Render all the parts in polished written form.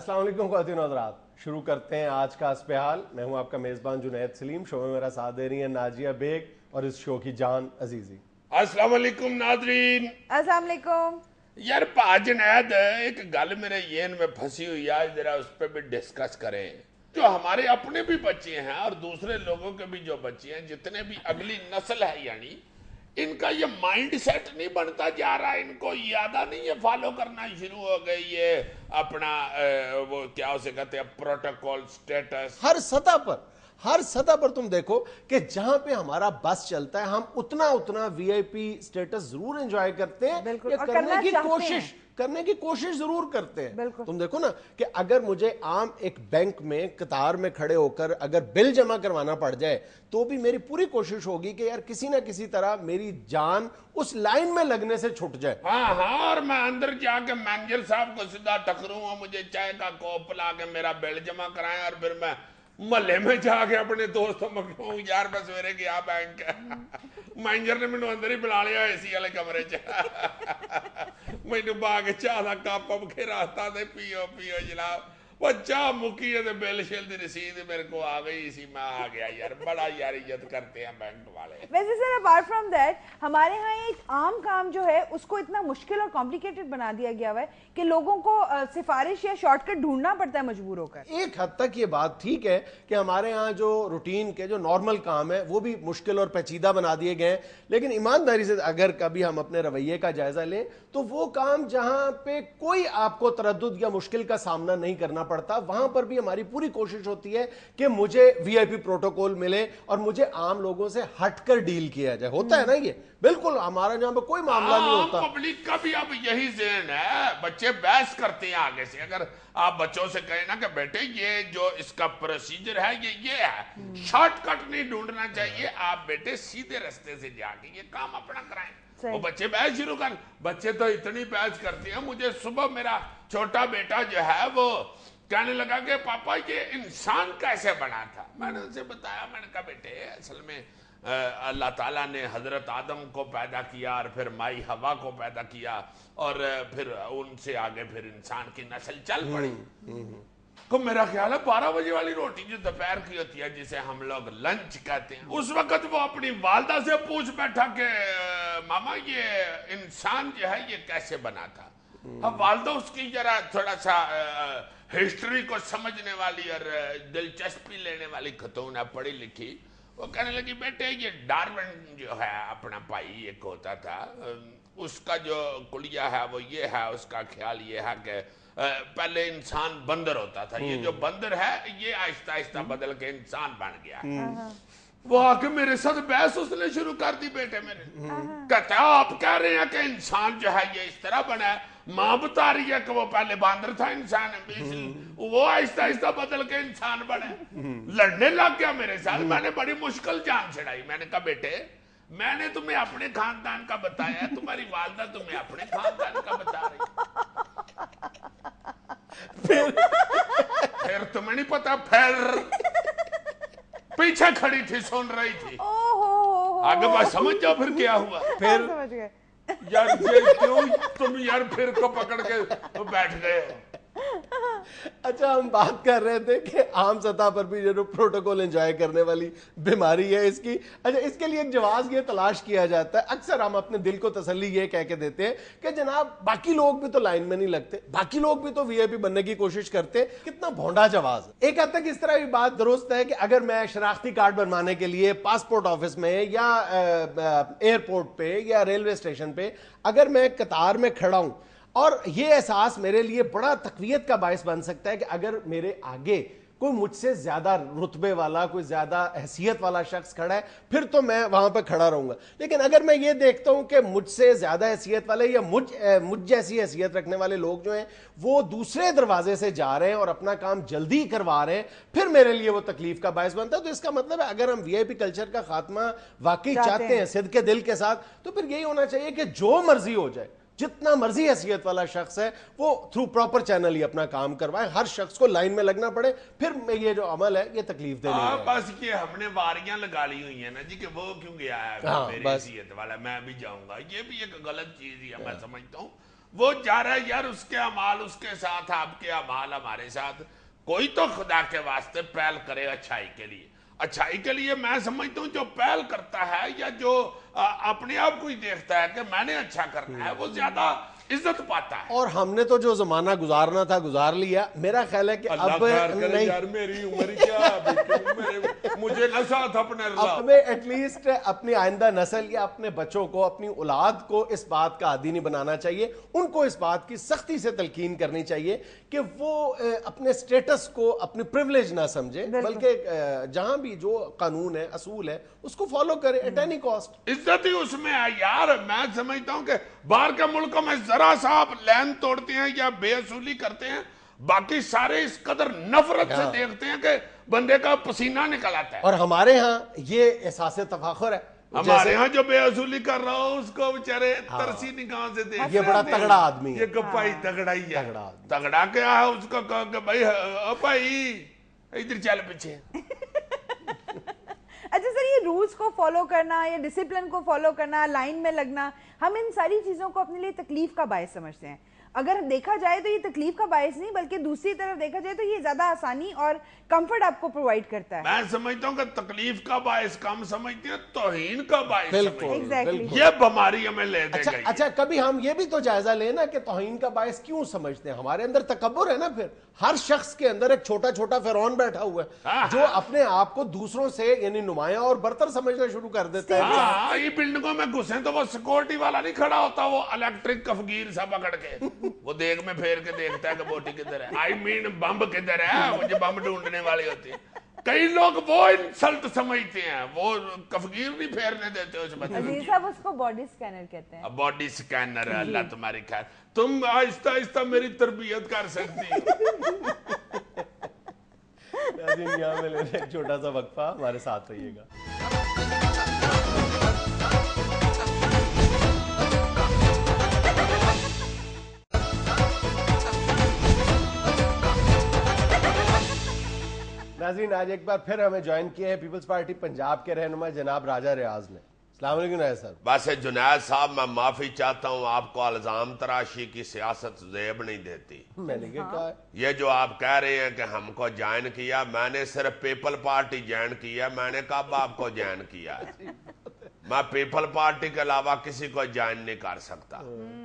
السلام علیکم خواتین و حضرات، شروع کرتے ہیں آج کا حسب حال۔ میں ہوں آپ کا میزبان جنید سلیم، شو میں میرا ساتھ دے رہی ہیں ناجیہ بیگ اور اس شو کی جان عزیزی۔ السلام علیکم ناظرین۔ السلام علیکم۔ یار پا جنید ایک گل میرے ذہن میں پھنسی ہوئی ہے، ذرا اس پہ بھی ڈسکس کریں۔ جو ہمارے اپنے بھی بچے ہیں اور دوسرے لوگوں کے بھی جو بچے ہیں، جتنے بھی اگلی نسل ہے، یعنی ان کا یہ مائنڈ سیٹ نہیں بنتا جا رہا، ان کو یہ عادت نہیں ہے، فالو کرنا شروع ہو گئی یہ اپنا وہ کیا اسے کہتے ہیں پروٹوکول سٹیٹس۔ ہر سطح پر تم دیکھو کہ جہاں پہ ہمارا بس چلتا ہے ہم اتنا وی آئی پی سٹیٹس ضرور انجوائے کرتے ہیں، کرنے کی کوشش ضرور کرتے ہیں۔ تم دیکھو نا کہ اگر مجھے عام ایک بینک میں قطار میں کھڑے ہو کر اگر بل جمع کروانا پڑ جائے تو بھی میری پوری کوشش ہوگی کہ یار کسی نہ کسی طرح میری جان اس لائن میں لگنے سے چھٹ جائے۔ ہاں، اور میں اندر جا کے مینیجر صاحب کو سیدھا ٹکروں اور مجھے چائے کا کوپ لا کے میرا بل جمع کرائیں، اور پھر میں محلے میں جا کے اپنے دوستوں میں کہوں یار میں سویرے گیا بینک، مینیجر نے مینوں اندر ہی بلا لیا اے سی والے کمرے چ، مینوں با کے چاہ دا کپ کے راستہ دے پیو جناب، وہ چاہ مکی ہے بل شل دی رسید میرے کو آ گئی، اسی میں آ گیا۔ یار بڑا یار عزت کرتے ہیں بینک والے۔ ویسے سر اپارٹ فرام دیٹ ہمارے ہاں ایک عام کام جو ہے اس کو اتنا مشکل اور کمپلیکیٹڈ بنا دیا گیا ہوا ہے کہ لوگوں کو سفارش یا شارٹ کٹ ڈھونڈنا پڑتا ہے مجبور ہو کر۔ ایک حد تک یہ بات ٹھیک ہے کہ ہمارے ہاں جو روٹین کے جو نارمل کام ہے وہ بھی مشکل اور پیچیدہ بنا دیے گئے ہیں، لیکن ایمانداری سے اگر کبھی ہم اپنے رویے کا جائزہ لیں تو وہ کام جہاں پہ کوئی آپ کو تردد یا مشکل کا سامنا نہیں کرنا پڑتا، وہاں پر بھی ہماری پوری کوشش ہوتی ہے کہ مجھے وی آئی پی پروٹوکول ملے اور مجھے عام لوگوں سے ہٹ کر ڈیل کیا جائے۔ ہوتا ہے نا یہ بالکل ہمارا جہاں پہ کوئی معاملہ نہیں ہوتا۔ پبلک کا بھی اب یہی ذہن ہے، بچے بحث کرتے ہیں آگے سے۔ اگر آپ بچوں سے کہیں نا کہ بیٹے یہ جو اس کا پروسیجر ہے یہ ہے، شارٹ کٹ نہیں ڈھونڈنا چاہیے، آپ بیٹے سیدھے رستے سے جا کے یہ کام اپنا کرائیں۔ وہ بچے بحث شروع کر، بچے تو اتنی بحث کرتے ہیں۔ مجھے صبح میرا چھوٹا بیٹا جو ہے وہ کہنے لگا کہ پاپا یہ انسان کیسے بنا تھا؟ میں نے اسے بتایا، میں نے کہا بیٹے اصل میں اللہ تعالیٰ نے حضرت آدم کو پیدا کیا اور پھر مائی حوا کو پیدا کیا اور پھر ان سے آگے پھر انسان کی نسل چل پڑی۔ تو میرا خیال ہے 12 بجے والی روٹی جو دوپہر کی ہوتی ہے جسے ہم لوگ لنچ کہتے ہیں، اس وقت وہ اپنی والدہ سے پوچھ بیٹھا کہ ماما یہ انسان جو ہے یہ کیسے بنا تھا؟ اب والدہ اس کی ذرا تھوڑا سا ہسٹری کو سمجھنے والی اور دلچسپی لینے والی خاتون ہے، پڑھی لکھی، وہ کہنے لگی بیٹے یہ ڈارون جو ہے اپنا بھائی ایک ہوتا تھا، اس کا جو کلیہ ہے وہ یہ ہے، اس کا خیال یہ ہے کہ پہلے انسان بندر ہوتا تھا، یہ جو بندر ہے یہ آہستہ آہستہ بدل کے انسان بن گیا۔ وہ آ کے میرے ساتھ بحث اس نے شروع کر دی بیٹے میرے، کہتا ہے آپ کہہ رہے ہیں کہ انسان جو ہے یہ اس طرح بنا ہے، ماں بتا رہی ہے کہ وہ پہلے باندر تھا انسان، وہ آہستہ آہستہ بدل کے انسان بنے۔ لڑنے لگ گیا میرے ساتھ، میں نے بڑی مشکل جان چھڑائی، میں نے کہا بیٹے میں نے تمہیں اپنے خاندان کا بتایا ہے، تمہاری والدہ تمہیں اپنے خاندان کا بتا رہی، پھر تمہیں نہیں پتا، پھر پیچھے کھڑی تھی سن رہی تھی، آگے بات سمجھ جاؤ پھر کیا ہوا۔ پھر سمجھ گئے یار یہ کیوں تم یار پھر کو پکڑ کے بیٹھ گئے ہو؟ اچھا ہم بات کر رہے تھے کہ عام سطح پر بھی جو پروٹوکول انجوائے کرنے والی بیماری ہے اس کی، اچھا اس کے لیے ایک جواز یہ تلاش کیا جاتا ہے، اکثر ہم اپنے دل کو تسلی یہ کہہ کے دیتے ہیں کہ جناب باقی لوگ بھی تو لائن میں نہیں لگتے، باقی لوگ بھی تو وی آئی پی بننے کی کوشش کرتے، کتنا بھونڈا جواز ہے۔ ایک حد تک اس طرح بھی بات درست ہے کہ اگر میں شناختی کارڈ بنوانے کے لیے پاسپورٹ آفس میں یا ایئرپورٹ پہ یا ریلوے اسٹیشن پہ اگر میں قطار میں کھڑا ہوں، اور یہ احساس میرے لیے بڑا تقویت کا باعث بن سکتا ہے کہ اگر میرے آگے کوئی مجھ سے زیادہ رتبے والا، کوئی زیادہ حیثیت والا شخص کھڑا ہے پھر تو میں وہاں پہ کھڑا رہوں گا، لیکن اگر میں یہ دیکھتا ہوں کہ مجھ سے زیادہ حیثیت والے یا مجھ جیسی حیثیت رکھنے والے لوگ جو ہیں وہ دوسرے دروازے سے جا رہے ہیں اور اپنا کام جلدی کروا رہے ہیں، پھر میرے لیے وہ تکلیف کا باعث بنتا ہے۔ تو اس کا مطلب ہے اگر ہم وی آئی پی کلچر کا خاتمہ واقعی چاہتے ہیں صدق دل کے ساتھ تو پھر یہی ہونا چاہیے کہ جو مرضی ہو جائے، جتنا مرضی حیثیت والا شخص ہے وہ تھرو پراپر چینل ہی اپنا کام کروائے، ہر شخص کو لائن میں لگنا پڑے، پھر یہ جو عمل ہے یہ تکلیف دے نہیں ہے۔ بس یہ ہم نے واریاں لگا لی ہوئی ہیں نا جی کہ وہ کیوں گیا ہے میری حیثیت والا میں بھی جاؤں گا، یہ بھی ایک غلط چیز ہی ہے، میں سمجھتا ہوں وہ جا رہا ہے یار، اس کے اعمال اس کے ساتھ، آپ کے اعمال ہمارے ساتھ. کوئی تو خدا کے واسطے پہل کرے اچھائی کے لیے. اچھائی کے لیے میں سمجھتا ہوں جو پہل کرتا ہے یا جو اپنے آپ کو ہی دیکھتا ہے کہ میں نے اچھا کرنا ہے، وہ زیادہ عزت پاتا ہے. اور ہم نے تو جو زمانہ گزارنا تھا گزار لیا. میرا خیال ہے کہ اب نہیں، یار میری عمر کیا، مجھے نہ ساتھ اپنے ہمیں ایٹ لیسٹ اپنی آئندہ نسل یا اپنے بچوں کو، اپنی اولاد کو اس بات کا عادی نہیں بنانا چاہیے. ان کو اس بات کی سختی سے تلقین کرنی چاہیے کہ وہ اپنے سٹیٹس کو اپنی پریولیج نہ سمجھے، بلکہ جہاں بھی جو قانون ہے، اصول ہے، اس کو فالو کرے ایٹ اینی کاسٹ. عزت ہی اس میں ہے یار. میں سمجھتا ہوں کہ باہر کے ملکوں میں ذرا سا آپ لین توڑتے ہیں یا بے اصولی کرتے ہیں، باقی سارے اس قدر نفرت سے دیکھتے ہیں کہ بندے کا پسینہ نکل آتا ہے. اور ہمارے ہاں یہ احساس تفاخر ہے. ہمارے ہاں جو بے اصولی کر رہا ہو اس کو بیچارے ترسی نگاہ سے دیکھ، یہ بڑا تگڑا آدمی ہے. یہ کپائی تگڑا ہی ہے. تگڑا کیا ہے؟ اس کو کہو کہ بھائی ادھر چل پیچھے. اچھا سر، یہ رولز کو فالو کرنا یا ڈسپلن کو فالو کرنا، لائن میں لگنا، ہم ان ساری چیزوں کو اپنے لیے تکلیف کا باعث سمجھتے ہیں. اگر دیکھا جائے تو یہ تکلیف کا باعث نہیں، بلکہ دوسری طرف دیکھا جائے تو یہ زیادہ آسانی اور کمفرٹ آپ کو پرووائڈ کرتا ہے. میں سمجھتا ہوں کہ تکلیف کا باعث کم سمجھتے ہیں، توہین کا باعث بالکل. سمجھتے. یہ بیماری ہمیں لے دے گئی. اچھا کبھی ہم یہ بھی تو جائزہ لینا کہ توہین کا باعث کیوں سمجھتے ہیں. ہمارے اندر تکبر ہے نا. پھر ہر شخص کے اندر ایک چھوٹا چھوٹا فرعون بیٹھا ہوا ہے جو اپنے آپ کو دوسروں سے یعنی نمایاں اور برتر سمجھنا شروع کر دیتا ہے. ہاں، یہ بلڈنگوں میں گھسیں تو وہ سیکورٹی والا نہیں کھڑا ہوتا، وہ الیکٹرک کفگیر سا پکڑ کے وہ دیکھ میں پھیر کے دیکھتا ہے کہ بوٹی کدھر ہے، آئی مین بمب کدھر ہے، مجھے بمب ڈھونڈنے والی ہوتی ہے. کئی لوگ وہ انسلٹ سمجھتے ہیں، وہ کفگیر نہیں پھیرنے دیتے اس بچے. عزیز صاحب اس کو باڈی سکینر کہتے ہیں. باڈی سکینر ہے. اللہ تمہاری خیر. تم آہستہ آہستہ میری تربیت کر سکتی ہو. یہاں میں لینا ایک چھوٹا سا وقفہ، ہمارے ساتھ رہیے گا. ناظرین، آج ایک بار پھر ہمیں جوائن کیا ہے پیپلز پارٹی پنجاب کے رہنما جناب راجہ ریاض نے. السلام علیکم راجہ صاحب. بس جنید صاحب، میں معافی چاہتا ہوں، آپ کو الزام تراشی کی سیاست زیب نہیں دیتی. میں نے کیا کہا ہے؟ یہ جو آپ کہہ رہے ہیں کہ ہم کو جوائن کیا، میں نے صرف پیپل پارٹی جوائن کیا. میں نے کب آپ کو جوائن کیا ہے؟ میں پیپل پارٹی کے علاوہ کسی کو جوائن نہیں کر سکتا.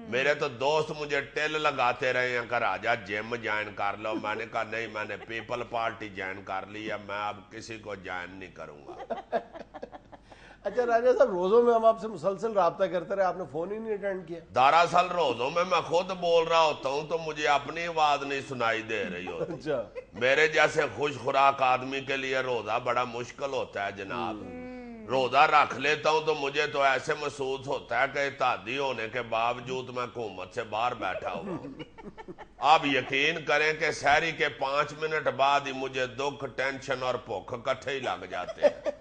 میرے تو دوست مجھے ٹیل لگاتے رہے ہیں کہ راجہ جم جوائن کر لو. میں نے کہا نہیں، میں نے پیپل پارٹی جوائن کر لی ہے، میں اب کسی کو جوائن نہیں کروں گا. اچھا راجہ صاحب، روزوں میں ہم آپ سے مسلسل رابطہ کرتے رہے، آپ نے فون ہی نہیں اٹینڈ کیا. دراصل روزوں میں خود بول رہا ہوتا ہوں تو مجھے اپنی آواز نہیں سنائی دے رہی ہوتی. اچھا، میرے جیسے خوش خوراک آدمی کے لیے روزہ بڑا مشکل ہوتا ہے جناب. روزہ رکھ لیتا ہوں تو مجھے تو ایسے محسوس ہوتا ہے کہ اتحادی ہونے کے باوجود میں حکومت سے باہر بیٹھا ہوا ہوں. آپ یقین کریں کہ سحری کے 5 منٹ بعد ہی مجھے دکھ، ٹینشن اور بھوک اکٹھے ہی لگ جاتے ہیں.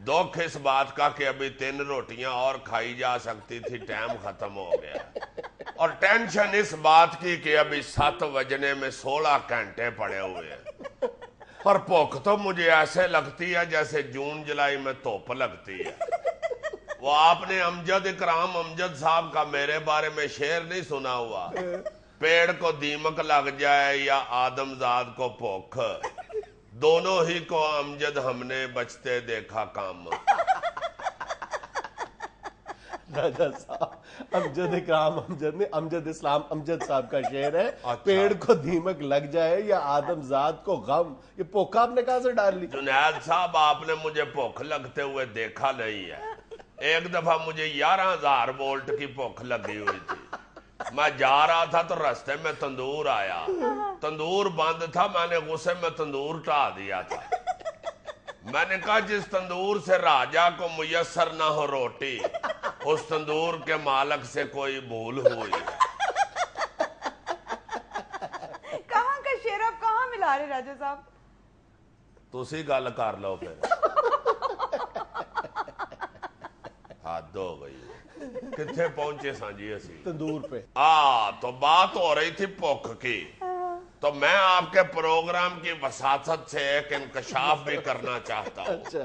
دکھ اس بات کا کہ ابھی 3 روٹیاں اور کھائی جا سکتی تھی، ٹائم ختم ہو گیا. اور ٹینشن اس بات کی کہ ابھی 7 بجنے میں 16 گھنٹے پڑے ہوئے ہیں. اور بھوک تو مجھے ایسے لگتی ہے جیسے جون جولائی میں دھوپ لگتی ہے. وہ آپ نے امجد اکرام امجد صاحب کا میرے بارے میں شعر نہیں سنا ہوا؟ پیڑ کو دیمک لگ جائے یا آدم زاد کو بھوک، دونوں ہی کو امجد ہم نے بچتے دیکھا کام. راجہ صاحب، امجد اکرام امجد نے امجد اسلام امجد صاحب کا شعر ہے. پیڑ کو دیمک لگ جائے یا آدم ذات کو غم. یہ پوکا آپ نے کہاں سے ڈال لی؟ جنید صاحب، آپ نے مجھے بھوک لگتے ہوئے دیکھا نہیں ہے. ایک دفعہ مجھے 11,000 وولٹ کی بھوک لگی ہوئی تھی. میں جا رہا تھا تو رستے میں تندور آیا. تندور بند تھا، میں نے غصے میں تندور ٹھا دیا تھا. میں نے کہا جس تندور سے راجہ کو میسر نہ ہو روٹی، اس تندور کے مالک سے کوئی بھول ہوئی. کہاں کا شعر آپ کہاں ملا رہے راجہ صاحب؟ تسی گل کر لو پھر. حد ہو گئی. کتنے پہنچے ساں جی اسی؟ تندور پہ. تو بات ہو رہی تھی بھوک کی. تو میں آپ کے پروگرام کی وساطت سے ایک انکشاف بھی کرنا چاہتا ہوں. اچھا.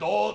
2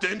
3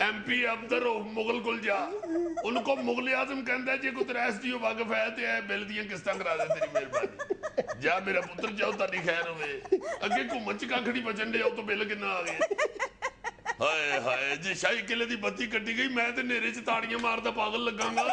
MP افسر مغل کل جا ان کو مغل اعظم کہندا ہے جی کو تیرا SDO واقف ہے تے بل دیاں قسطاں کرا دے تیری مہربانی جا میرا پتر جاؤ تاری خیر ہوے اگے گھومن چ کاکھڑی بچن دے تو بل کنا آ گئے ہائے ہائے جی شاہی قلعے دی بتی کٹی گئی میں تے نیرے چ تاڑیاں ماردا پاگل لگاں گا.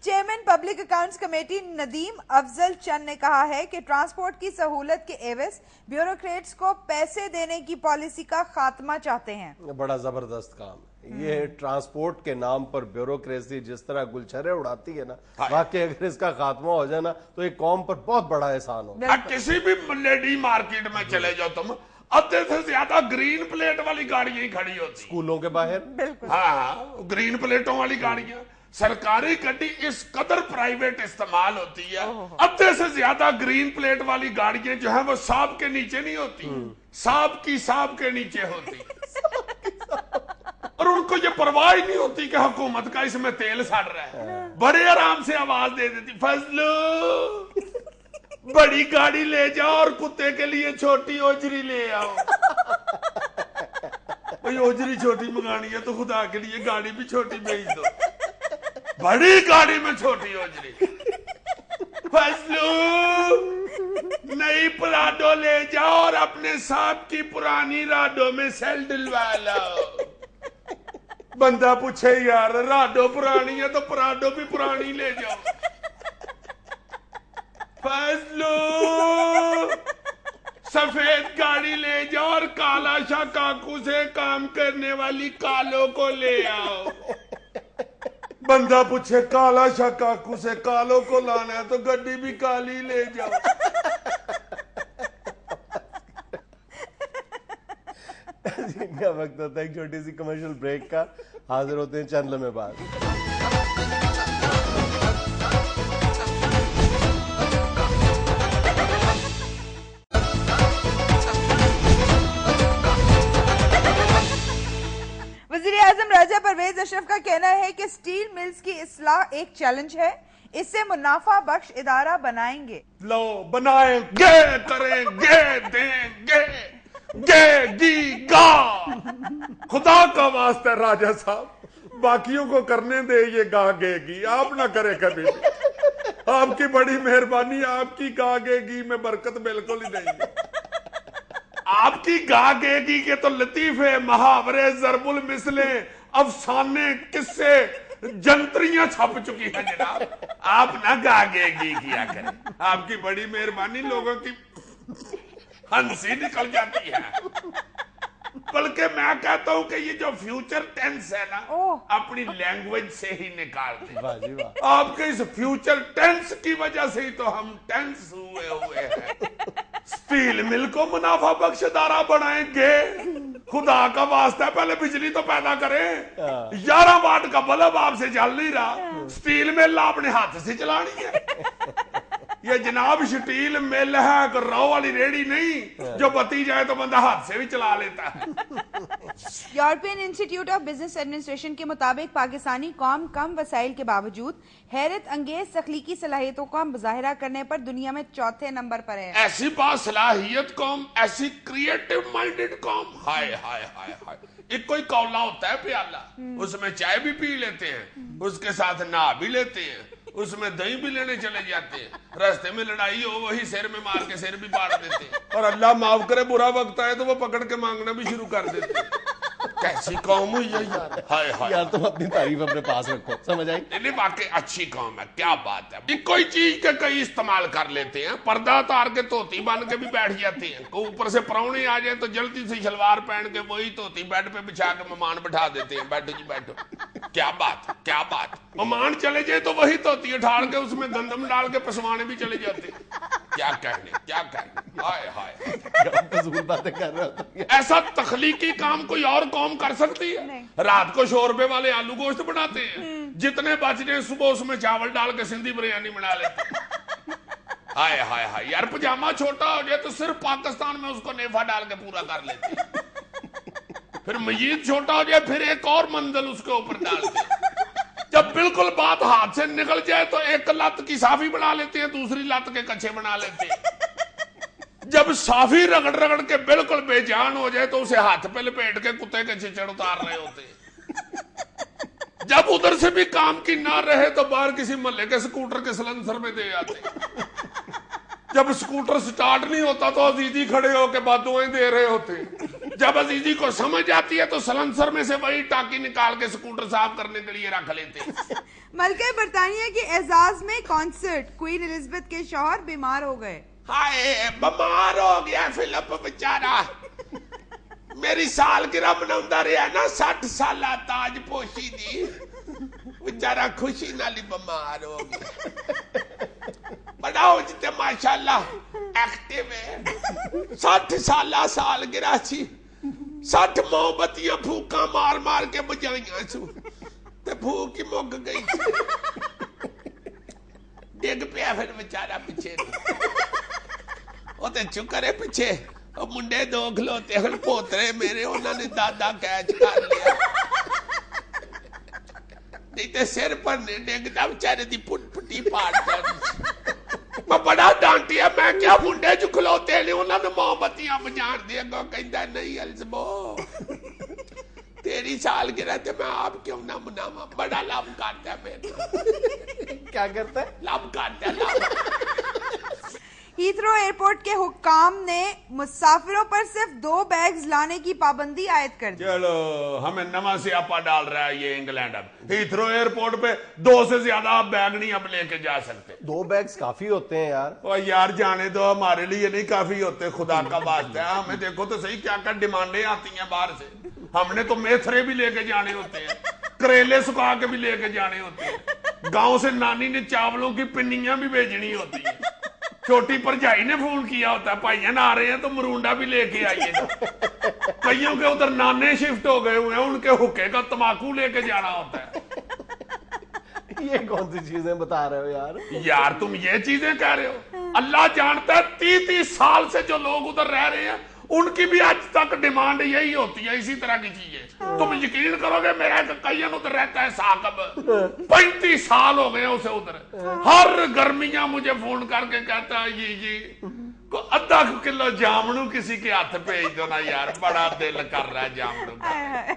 Chairman public accounts committee Nadeem Afzal Chand نے کہا ہے کہ ٹرانسپورٹ کی سہولت کے عوض بیوروکریٹس کو پیسے دینے کی پالیسی کا خاتمہ چاہتے ہیں. بڑا زبردست کام ہے یہ ٹرانسپورٹ کے نام پر بیوروکریسی جس طرح گلچھرے اڑاتی ہے نا واقعی اگر اس کا خاتمہ ہو جائے نا تو ایک قوم پر بہت بڑا احسان ہوگا. کسی بھی لیڈی مارکیٹ میں چلے جاؤ تم ادھے سے زیادہ گرین پلیٹ والی گاڑیاں ہی کھڑی ہوتی اسکولوں کے باہر. ہاں گرین پلیٹوں والی گاڑیاں سرکاری گاڑی اس قدر پرائیویٹ استعمال ہوتی ہے ادھے سے زیادہ گرین پلیٹ والی گاڑیاں جو ہیں وہ صاحب کے نیچے نہیں ہوتی صاحب کے نیچے ہوتی اور ان کو یہ پرواہ نہیں ہوتی کہ حکومت کا اس میں تیل سڑ رہا ہے بڑے آرام سے آواز دے دیتی فضلو بڑی گاڑی لے جاؤ اور کتے کے لیے چھوٹی اوجری لے آؤ. بھئی اوجری چھوٹی منگانی ہے تو خدا کے لیے گاڑی بھی چھوٹی بھیج دو بڑی گاڑی میں چھوٹی اوجری. فضلو نئی پراڈو لے جاؤ اور اپنے صاحب کی پرانی راڈو میں سیل ڈلوا لاؤ. بندہ پوچھے یار راڈو پرانی ہے تو پراڈو بھی پرانی لے جاؤ. فضلو سفید گاڑی لے جاؤ اور کالا شاہ کاکو سے کام کرنے والی کالو کو لے آؤ. بندہ پوچھے کالا شاہ کاکو سے کالو کو لانا ہے تو گڈی بھی کالی لے جاؤ. کا وقت ہوتا ہے ایک چھوٹی سی کمرشل بریک کا. حاضر ہوتے ہیں چند لمحے بعد. وزیر اعظم راجہ پرویز اشرف کا کہنا ہے کہ سٹیل ملز کی اصلاح ایک چیلنج ہے اس سے منافع بخش ادارہ بنائیں گے. لو بنائیں گے کریں گے دیں گے گے گی گا. خدا کا واسطہ راجہ صاحب باقیوں کو کرنے دے یہ گا گے گی آپ نہ کرے کبھی. آپ کی بڑی مہربانی آپ کی گا گے گی میں برکت بالکل ہی نہیں ہے. آپ کی گا گے گی کے تو لطیفے محاورے ضرب المثلیں افسانے قصے جنتریاں چھپ چکی ہیں جناب. آپ نہ گا گے گی کیا کریں. آپ کی بڑی مہربانی لوگوں کی ہنسی نکل جاتی ہے. بلکہ میں کہتا ہوں کہ یہ جو فیوچر ٹینس ہے نا اپنی لینگویج سے ہی نکال دیں. آپ کے اس فیوچر ٹینس کی وجہ سے ہی تو ہم ٹینس ہوئے ہیں. سٹیل مل کو منافع بخش ادارہ بنائیں گے. خدا کا واسطہ پہلے بجلی تو پیدا کریں. 11 واٹ کا بلب آپ سے جل نہیں رہا. سٹیل مل آپ نے ہاتھ سے چلانی ہے. یہ جناب سٹیل مل ہے رو والی ریڑی نہیں جو بتی جائے تو بندہ ہاتھ سے بھی چلا لیتا ہے. European institute of business administration کے مطابق پاکستانی قوم کم وسائل کے باوجود حیرت انگیز تخلیقی صلاحیتوں کا مظاہرہ کرنے پر دنیا میں 4تھے نمبر پر ہے. ایسی باصلاحیت قوم ایسی کریٹو مائنڈڈ قوم. ہائے ہائے ہائے ہائے. ایک کوئی کولا ہوتا ہے پیالہ اس میں چائے بھی پی لیتے ہیں اس کے ساتھ نہا بھی لیتے ہیں اس میں دہی بھی لینے چلے جاتے ہیں. راستے میں لڑائی ہو وہی سر میں مار کے سر بھی پاڑ دیتے ہیں اور اللہ معاف کرے برا وقت آئے تو وہ پکڑ کے مانگنا بھی شروع کر دیتے ہیں. کیسی قوم ہوئی ہے یار. ہائے ہائے یار تم اپنی تعریف اپنے پاس رکھو. سمجھ آئی نہیں واقعی اچھی قوم ہے. کیا بات ہے. کوئی چیز کے کئی استعمال کر لیتے ہیں. پردہ اتار کے توتی بن کے بھی بیٹھ جاتے ہیں. اوپر سے پراؤنے آ جائے تو جلدی سے شلوار پہن کے وہی توتی بیڈ پہ بچھا کے مہمان بٹھا دیتے ہیں. بیٹھو جی بیٹھو. کیا بات ہے کیا بات. مہمان چلے جائے تو وہی توتی اٹھاڑ کے اس میں گندم ڈال کے پسوانے بھی چلے جاتے ہیں. کیا کہنے کیا کہنے. ہائے ہائے فضول باتیں کر رہا ہوتا. ایسا تخلیقی کام کوئی اور قوم کر سکتی ہے. رات کو شوربے والے آلو گوشت بناتے ہیں جتنے بچ جائیں صبح اس میں چاول ڈال کے سندھی بریانی بنا لیتے ہیں. ہائے ہائے ہائے یار پجامہ چھوٹا ہو جائے تو صرف پاکستان میں اس کو نیفا ڈال کے پورا کر لیتے ہیں. پھر مجید چھوٹا ہو جائے پھر ایک اور منزل اس کے اوپر ڈالتے ہیں. جب بالکل بات ہاتھ سے نکل جائے تو ایک لت کی صافی بنا لیتے ہیں دوسری لت کے کچھے بنا لیتے ہیں. جب صافی رگڑ رگڑ کے بالکل بے جان ہو جائے تو اسے ہاتھ پہ لپیٹ کے کتے کے چچڑ اتار رہے ہوتے ہیں. جب ادھر سے بھی کام کی نہ رہے تو باہر کسی محلے کے سکوٹر کے سلنسر میں دے آتے. جب سکوٹر سٹارٹ نہیں ہوتا تو عزیزی کھڑے ہو کے بادوائیں دے رہے ہوتے. جب عزیزی کو سمجھ آتی ہے تو سلنسر میں سے وہی ٹاکی نکال کے سکوٹر صاف کرنے کے لیے رکھ لیتے. ملکہ برطانیہ کے اعزاز میں کانسرٹ، کوئین الزبتھ کے شوہر بیمار ہو گئے. ہائے بیمار ہو گیا فلپ بیچارہ. میری سالگرہ مناوندا رہیا نا 60 سالہ تاج پوشی دی، بیچارہ خوشی نال ہی بیمار ہو گیا. بڑا ہو جتے ماشاءاللہ ایکٹیو ہے. 60 سالہ سالگرہ سی، 60 موم بتیاں پھوکاں مار مار کے بجائیاں سو تے پھوک ہی مک گئی سی. ڈگ پیا پھر بیچارہ پیچھے. وہ تے چکرے پیچھے وہ منڈے 2 کھلوتے ہیں پوترے میرے، انہوں نے دادا کیچ کر لیا. نہیں تے سر پر نہیں ڈگتا بیچارے دی پٹی پاٹ جانی. میں بڑا ڈانٹیا، میں کیا منڈے جو کھلوتے ہیں انہوں نے موم بتیاں بجان دیا گا. کہندا نہیں الزمو تیری سالگرہ تے میں آپ کیوں نہ مناواں. بڑا لب کرتا ہے میرے. کیا کرتا ہے؟ لب کرتا ہے لب. ہیتھرو ایئرپورٹ کے حکام نے مسافروں پر صرف 2 بیگز لانے کی پابندی عائد کر دی. چلو ہمیں نواں سیاپا ڈال رہا ہے یہ انگلینڈ. اب ہیتھرو ایئرپورٹ پہ 2 سے زیادہ آپ بیگ نہیں اب لے کے جا سکتے. 2 بیگز کافی ہوتے ہیں یار. اور یار جانے دو، ہمارے لیے نہیں کافی ہوتے، خدا کا واسطہ ہے. ہمیں دیکھو تو صحیح کیا کیا ڈیمانڈیں آتی ہیں باہر سے. ہم نے تو میتھرے بھی لے کے جانے ہوتے ہیں، کریلے سکھا کے بھی لے کے جانے ہوتے ہیں. گاؤں سے نانی نے چاولوں کی پنیاں بھی بھیجنی ہوتی ہیں. چھوٹی پرجائی نے فون کیا ہوتا ہے بھائیاں آ رہے ہیں تو مرونڈا بھی لے کے آئیے گا. کئیوں کے ادھر نانے شفٹ ہو گئے ہوئے ہیں، ان کے حکے کا تماکو لے کے جانا ہوتا ہے. یہ کون سی چیزیں بتا رہے ہو یار؟ یار تم یہ چیزیں کہہ رہے ہو. اللہ جانتا ہے 30 سال سے جو لوگ ادھر رہ رہے ہیں ان کی بھی آج تک ڈیمانڈ یہی ہوتی ہے، اسی طرح کی چیزیں. تم یقین کرو گے میرا کئین ادھر رہتا ہے ثاقب، 35 سال ہو گئے اسے ادھر. ہر گرمیاں مجھے فون کر کے کہتا ہے جی آدھا کلو جامنو کسی کے ہاتھ بھیج دو نا یار، بڑا دل کر رہا ہے جامنو کا.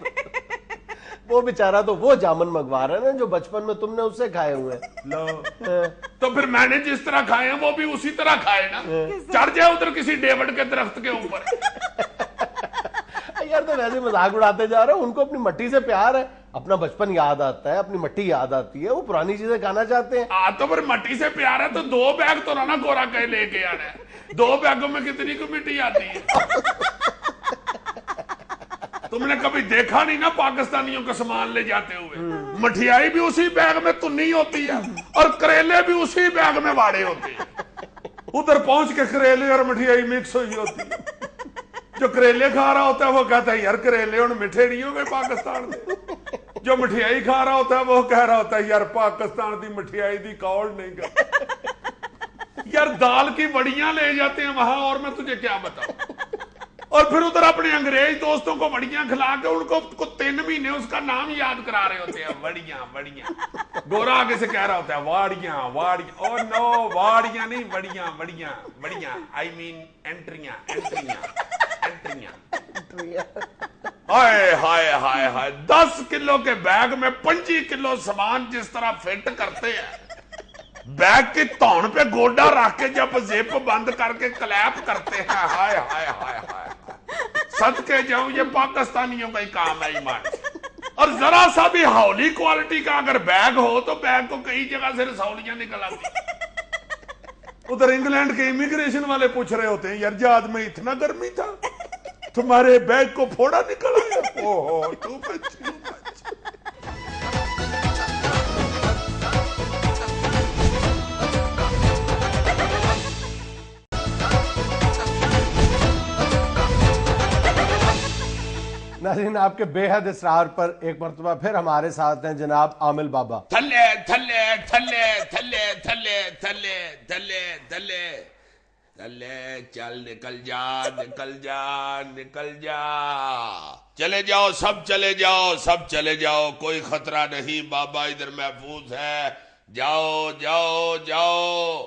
وہ بیچارہ تو وہ جامن منگوا رہا ہے نا جو بچپن میں تم نے اس سے کھائے ہوئے. لو تو پھر میں نے جس طرح کھائے ہیں وہ بھی اسی طرح کھائے نا. چڑھ جائے ادھر کسی ڈیوڈ کے درخت کے اوپر. یار تو ویسے مذاق اڑاتے جا رہے ہو. ان کو اپنی مٹی سے پیار ہے، اپنا بچپن یاد آتا ہے، اپنی مٹی یاد آتی ہے، وہ پرانی چیزیں کھانا چاہتے ہیں. تو پھر مٹی سے پیار ہے تو 2 بیگ تو نا گورا کہیں لے کے آنا ہے. 2 بیگوں میں کتنی کو مٹی آتی ہے؟ تم نے کبھی دیکھا نہیں نا پاکستانیوں کا سامان لے جاتے ہوئے. مٹھیائی بھی اسی بیگ میں تنی ہوتی ہے اور کریلے بھی اسی بیگ میں واڑے ہوتے ہیں. ادھر پہنچ کے کریلے اور مٹھیائی مکس ہوئی ہوتی ہے. جو کریلے کھا رہا ہوتا ہے وہ کہتا ہے یار کریلے اور میٹھے نہیں ہو گئے پاکستان میں. جو مٹھیائی کھا رہا ہوتا ہے وہ کہہ رہا ہوتا ہے یار پاکستان دی مٹھیائی دی کال نہیں کرتا. یار دال کی بڑیاں لے جاتے ہیں وہاں، اور میں تجھے کیا بتاؤں. اور پھر ادھر اپنے انگریز دوستوں کو بڑیاں کھلا کے ان کو 3 مہینے اس کا نام یاد کرا رہے ہوتے ہیں. بڑیاں بڑیاں. گورا آگے سے کہہ رہا ہوتا ہے واڑیاں واڑیاں. او نو واڑیاں نہیں بڑیاں بڑیاں بڑیاں. آئی مین انٹریاں انٹریاں انٹریاں. ہائے ہائے ہائے ہائے. 10 کلو کے بیگ میں 25 کلو سامان جس طرح فٹ کرتے ہیں، بیگ کی تون پہ گوڈا رکھ کے جب زپ بند کر کے کلیپ کرتے ہیں. ہائے ہائے ہائے ہائے. صدقے جاؤں یہ پاکستانیوں کا ہی کام ہے ایمان. اور ذرا سا بھی ہاؤلی کوالٹی کا اگر بیگ ہو تو بیگ کو کئی جگہ سے رسولیاں نکل آتی. ادھر انگلینڈ کے امیگریشن والے پوچھ رہے ہوتے ہیں یار جہاز میں اتنا گرمی تھا تمہارے بیگ کو پھوڑا نکل آیا. اوہو تو بچی. ناظرین آپ کے بے حد اصرار پر ایک مرتبہ پھر ہمارے ساتھ ہیں جناب عامل بابا. تھلے تھلے تھلے تھلے تھلے تھلے تھلے تھلے تھلے. چل نکل جا نکل جا نکل جا. چلے جاؤ سب چلے جاؤ سب چلے جاؤ، کوئی خطرہ نہیں، بابا ادھر محفوظ ہے. جاؤ جاؤ جاؤ.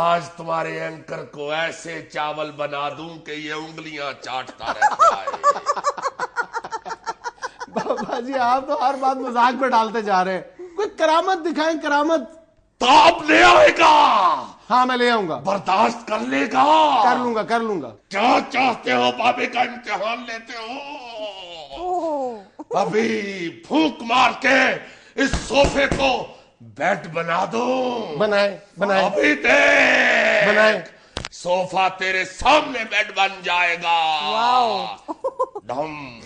آج تمہارے اینکر کو ایسے چاول بنا دوں کہ یہ انگلیاں چاٹتا رہتا ہے. بابا جی آپ تو ہر بات مذاق پہ ڈالتے جا رہے ہیں, کوئی کرامت دکھائیں, کرامت. تاپ لے آئے گا. ہاں میں لے آؤں گا. برداشت کر لے گا. کر لوں گا, کر لوں گا. کیا چاہتے ہو, بابے کا امتحان لیتے ہو؟ ابھی پھونک مار کے اس صوفے کو بیڈ بنا دو. بنائے بنائے ابھی دیکھ, بنائے. صوفہ تیرے سامنے بیڈ بن جائے گا. واو. ڈھم